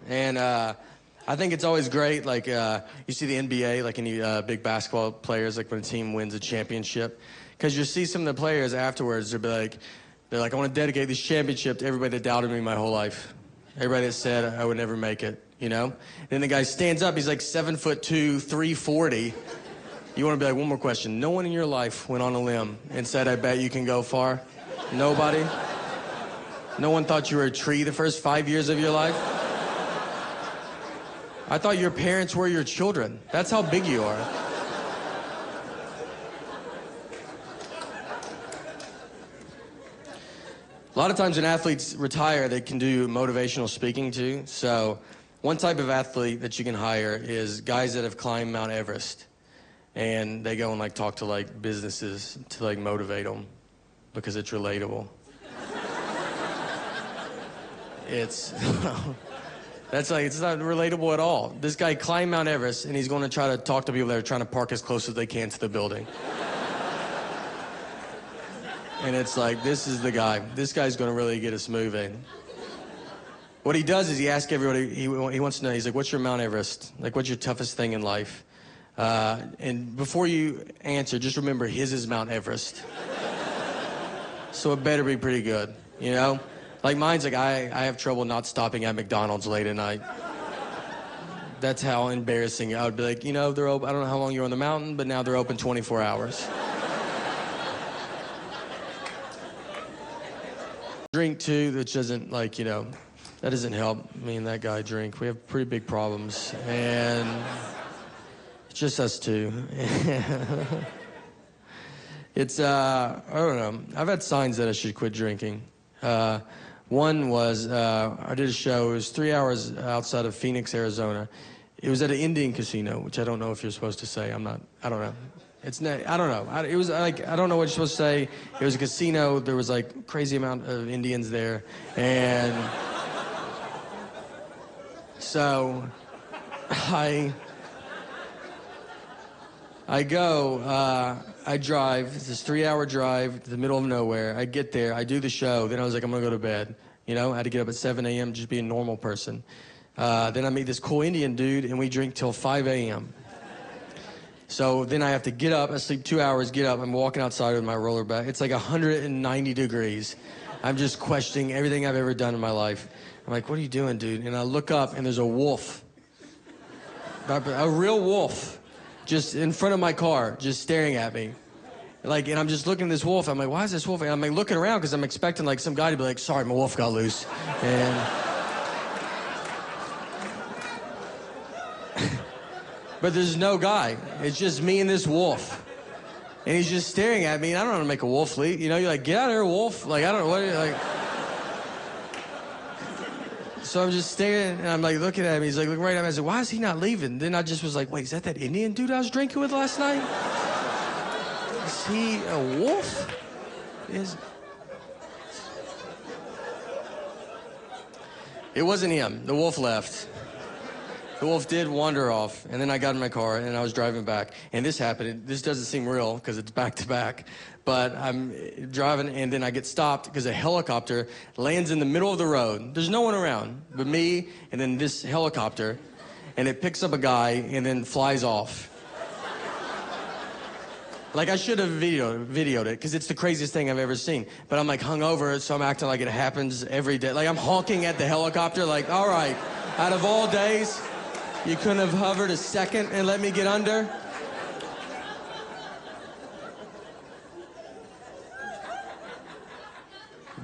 And I think it's always great, like you see the NBA, like any big basketball players, like when a team wins a championship, because you see some of the players afterwards, they're like, I want to dedicate this championship to everybody that doubted me my whole life, everybody that said I would never make it, you know? And then the guy stands up, he's like 7'2", 340. You want to be like, one more question. No one in your life went on a limb and said, I bet you can go far? Nobody? No one thought you were a tree the first 5 years of your life? I thought your parents were your children. That's how big you are. A lot of times when athletes retire, they can do motivational speaking too. So one type of athlete that you can hire is guys that have climbed Mount Everest. And they go and like talk to like businesses to like motivate them because it's relatable. It's that's like, it's not relatable at all. This guy climbed Mount Everest and he's going to try to talk to people that are trying to park as close as they can to the building. And it's like, this is the guy. This guy's going to really get us moving. What he does is he asks everybody, he wants to know, he's like, what's your Mount Everest? Like, what's your toughest thing in life? And before you answer, just remember, his is Mount Everest. So it better be pretty good, you know? Like mine's like, I have trouble not stopping at McDonald's late at night. That's how embarrassing. I would be like, you know, they're open, I don't know how long you're on the mountain, but now they're open 24 hours. Drink too, which doesn't like, you know, that doesn't help me and that guy drink. We have pretty big problems, and it's just us two. It's, I don't know. I've had signs that I should quit drinking. One was, I did a show, it was 3 hours outside of Phoenix, Arizona. It was at an Indian casino, which I don't know if you're supposed to say. I don't know. It's not, I don't know. It was like, I don't know what you're supposed to say. It was a casino. There was like crazy amount of Indians there. And so I go, I drive. It's this 3-hour drive to the middle of nowhere. I get there. I do the show. Then I was like, I'm going to go to bed. You know, I had to get up at 7 a.m. just be a normal person. Then I meet this cool Indian dude, and we drink till 5 a.m. So then I have to get up, I sleep 2 hours, get up, I'm walking outside with my roller back. It's like 190 degrees. I'm just questioning everything I've ever done in my life. I'm like, what are you doing, dude? And I look up and there's a wolf. A real wolf. Just in front of my car, just staring at me. Like, and I'm just looking at this wolf. I'm like, why is this wolf? And I'm like looking around because I'm expecting like some guy to be like, sorry, my wolf got loose. And but there's no guy. It's just me and this wolf. And he's just staring at me, and I don't know how to make a wolf leave. You know, you're like, get out of here, wolf. Like, I don't know what, like. So I'm just staring, and I'm like looking at him. He's like looking right at me. I said, why is he not leaving? Then I just was like, wait, is that Indian dude I was drinking with last night? Is he a wolf? It wasn't him. The wolf left. The wolf did wander off, and then I got in my car, and I was driving back. And this happened. This doesn't seem real, because it's back-to-back. But I'm driving, and then I get stopped because a helicopter lands in the middle of the road. There's no one around but me and then this helicopter, and it picks up a guy and then flies off. Like, I should have videoed it, because it's the craziest thing I've ever seen. But I'm, like, hungover, so I'm acting like it happens every day. Like, I'm honking at the helicopter, like, all right, out of all days, you couldn't have hovered a second and let me get under?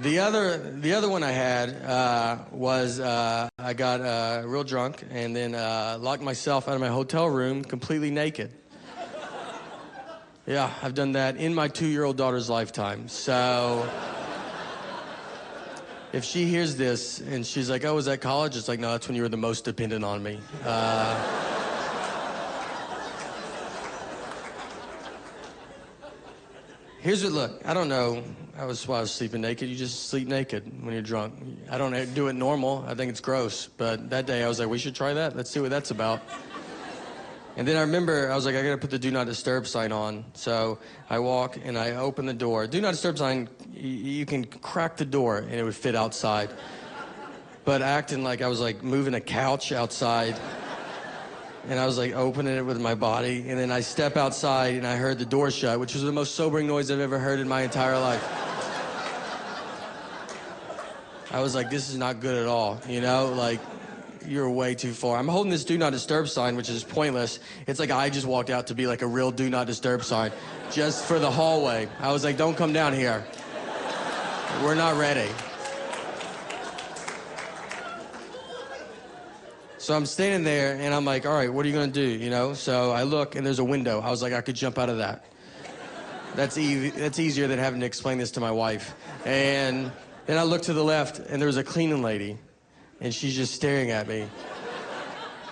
The other one I had was I got real drunk and then locked myself out of my hotel room completely naked. Yeah, I've done that in my 2-year-old daughter's lifetime. So if she hears this and she's like, oh, was that college? It's like, no, that's when you were the most dependent on me. Here's what, look, I don't know. I was sleeping naked. You just sleep naked when you're drunk. I don't do it normal. I think it's gross. But that day I was like, we should try that. Let's see what that's about. And then I remember, I was like, I gotta put the do not disturb sign on. So I walk and I open the door. Do not disturb sign, you can crack the door and it would fit outside. but acting like I was like moving a couch outside. And I was like opening it with my body. And then I step outside and I heard the door shut, which was the most sobering noise I've ever heard in my entire life. I was like, this is not good at all, you know? Like, you're way too far. I'm holding this do not disturb sign, which is pointless. It's like I just walked out to be like a real do not disturb sign, just for the hallway. I was like, don't come down here. We're not ready. So I'm standing there and I'm like, all right, what are you gonna do, you know? So I look and there's a window. I was like, I could jump out of that. That's easier than having to explain this to my wife. And then I looked to the left and there was a cleaning lady and she's just staring at me.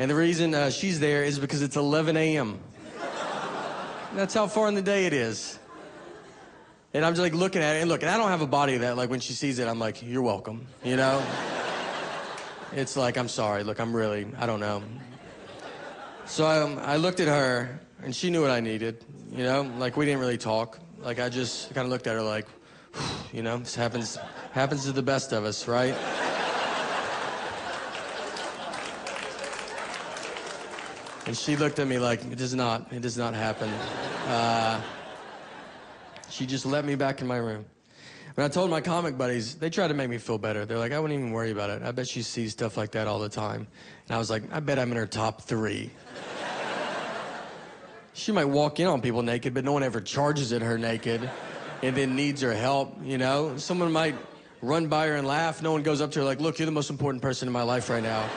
And the reason she's there is because it's 11 a.m. That's how far in the day it is. And I'm just like looking at it and look, and I don't have a body that like when she sees it, I'm like, you're welcome, you know? It's like, I'm sorry, look, I don't know. So I looked at her, and she knew what I needed, you know? Like, we didn't really talk. Like, I just kind of looked at her like, you know, this happens to the best of us, right? And she looked at me like, it does not happen. She just let me back in my room. When I told my comic buddies, they tried to make me feel better. They're like, I wouldn't even worry about it. I bet she sees stuff like that all the time. And I was like, I bet I'm in her top 3. She might walk in on people naked, but no one ever charges at her naked and then needs her help, you know? Someone might run by her and laugh. No one goes up to her like, look, you're the most important person in my life right now.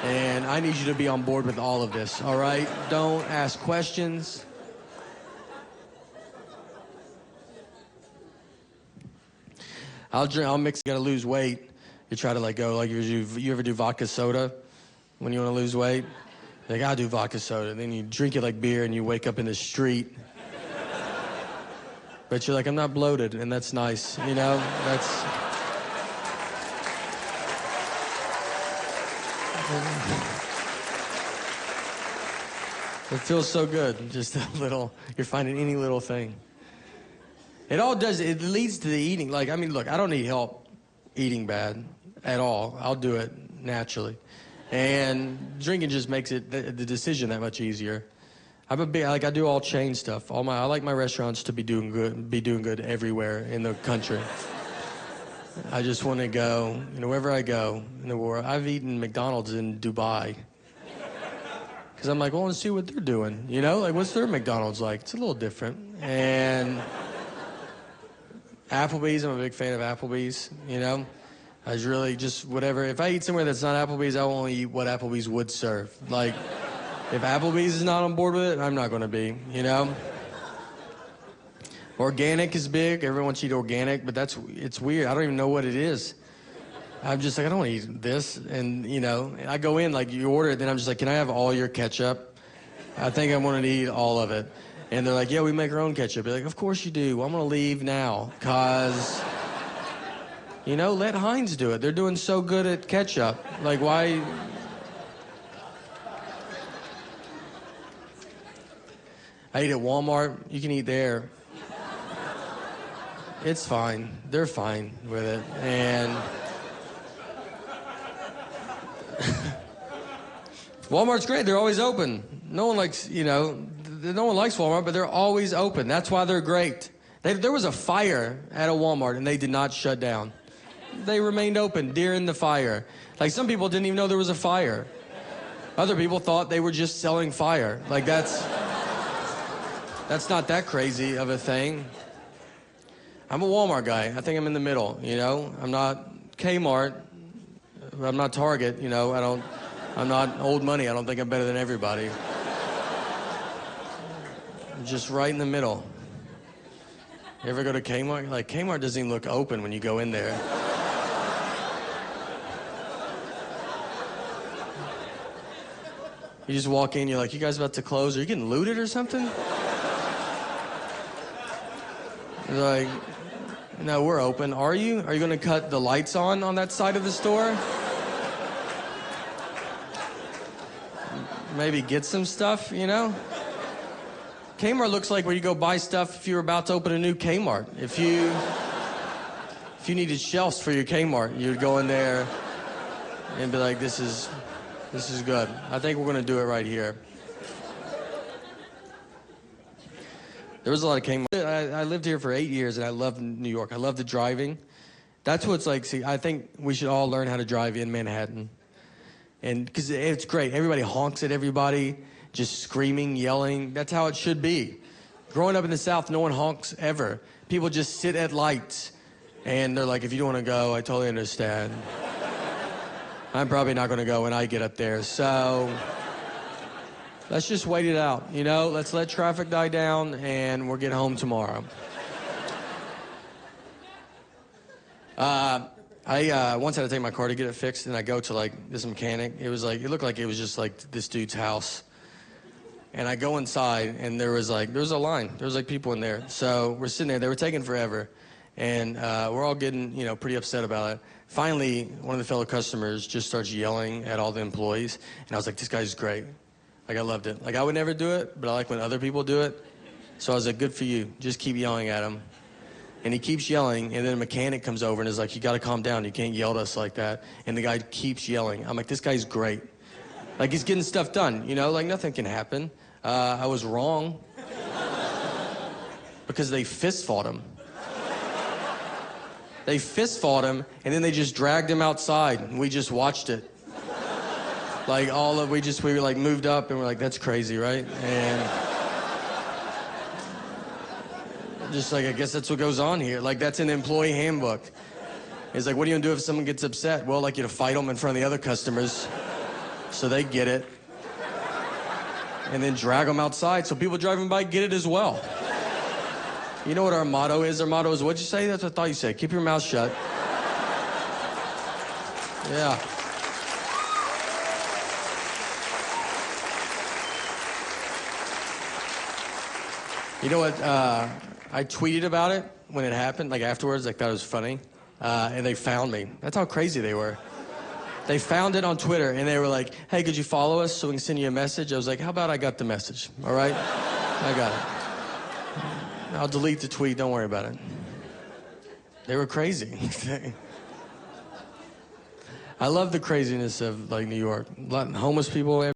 And I need you to be on board with all of this, all right? Don't ask questions. I'll mix, you gotta lose weight. You try to like go, like you ever do vodka soda when you wanna lose weight? Like, I'll do vodka soda. Then you drink it like beer and you wake up in the street. But you're like, I'm not bloated, and that's nice, you know? That's... It feels so good, just a little, you're finding any little thing. It all does, it leads to the eating. Like, I mean, look, I don't need help eating bad at all. I'll do it naturally. And drinking just makes it, the decision that much easier. I'm a big, like, I do all chain stuff. I like my restaurants to be doing good everywhere in the country. I just want to go, you know, wherever I go in the world. I've eaten McDonald's in Dubai. Because I'm like, well, let's see what they're doing, you know? Like, what's their McDonald's like? It's a little different. And Applebee's, I'm a big fan of Applebee's, you know? I was really just whatever. If I eat somewhere that's not Applebee's, I will only eat what Applebee's would serve. Like, if Applebee's is not on board with it, I'm not going to be, you know? Organic is big. Everyone wants to eat organic, but it's weird. I don't even know what it is. I'm just like, I don't want to eat this. And, you know, I go in, like, you order it, then I'm just like, can I have all your ketchup? I think I want to eat all of it. And they're like, yeah, we make our own ketchup. They're like, of course you do. Well, I'm going to leave now, because, you know, let Heinz do it. They're doing so good at ketchup. Like, why? I eat at Walmart. You can eat there. It's fine. They're fine with it. And Walmart's great. They're always open. No one likes, you know, no one likes Walmart, but they're always open. That's why they're great. There was a fire at a Walmart, and they did not shut down. They remained open during the fire. Like, some people didn't even know there was a fire. Other people thought they were just selling fire. Like, that's not that crazy of a thing. I'm a Walmart guy. I think I'm in the middle, you know? I'm not Kmart. I'm not Target, you know? I'm not old money. I don't think I'm better than everybody. I'm just right in the middle. You ever go to Kmart? Like, Kmart doesn't even look open when you go in there. You just walk in, you're like, you guys about to close? Are you getting looted or something? They're like, no, we're open. Are you? Are you going to cut the lights on that side of the store? Maybe get some stuff, you know? Kmart looks like where you go buy stuff if you're about to open a new Kmart. If you needed shelves for your Kmart, you'd go in there. and be like, this is good. I think we're gonna do it right here. There was a lot of King. I lived here for 8 years, and I love New York. I love the driving. That's what it's like. See, I think we should all learn how to drive in Manhattan, and because it's great. Everybody honks at everybody, just screaming, yelling. That's how it should be. Growing up in the South, no one honks ever. People just sit at lights, and they're like, if you don't want to go, I totally understand. I'm probably not going to go when I get up there, so let's just wait it out, you know? Let's let traffic die down, and we'll get home tomorrow. I once had to take my car to get it fixed, and I go to, like, this mechanic. It looked like it was just, like, this dude's house. And I go inside, and there was a line. There was, like, people in there. So we're sitting there. They were taking forever. And we're all getting, pretty upset about it. Finally, one of the fellow customers just starts yelling at all the employees. And I was like, this guy's great. Like, I loved it. Like, I would never do it, but I like when other people do it. So I was like, good for you. Just keep yelling at him. And he keeps yelling, and then a mechanic comes over and is like, you got to calm down. You can't yell at us like that. And the guy keeps yelling. I'm like, this guy's great. Like, he's getting stuff done, like nothing can happen. I was wrong because they fist fought him. They fist fought him, and then they just dragged him outside, and we just watched it. Like, we were like moved up, and we're like, that's crazy, right? And just like, I guess that's what goes on here. Like, that's an employee handbook. It's like, what are you gonna do if someone gets upset? Well, like, you to fight them in front of the other customers so they get it. And then drag them outside so people driving by get it as well. You know what our motto is? Our motto is, what'd you say? That's what I thought you said. Keep your mouth shut. Yeah. You know what? I tweeted about it when it happened, like afterwards, I thought it was funny. And they found me. That's how crazy they were. They found it on Twitter, and they were like, hey, could you follow us so we can send you a message? I was like, how about I got the message, all right? I got it. I'll delete the tweet, don't worry about it. They were crazy. I love the craziness of, like, New York. Homeless people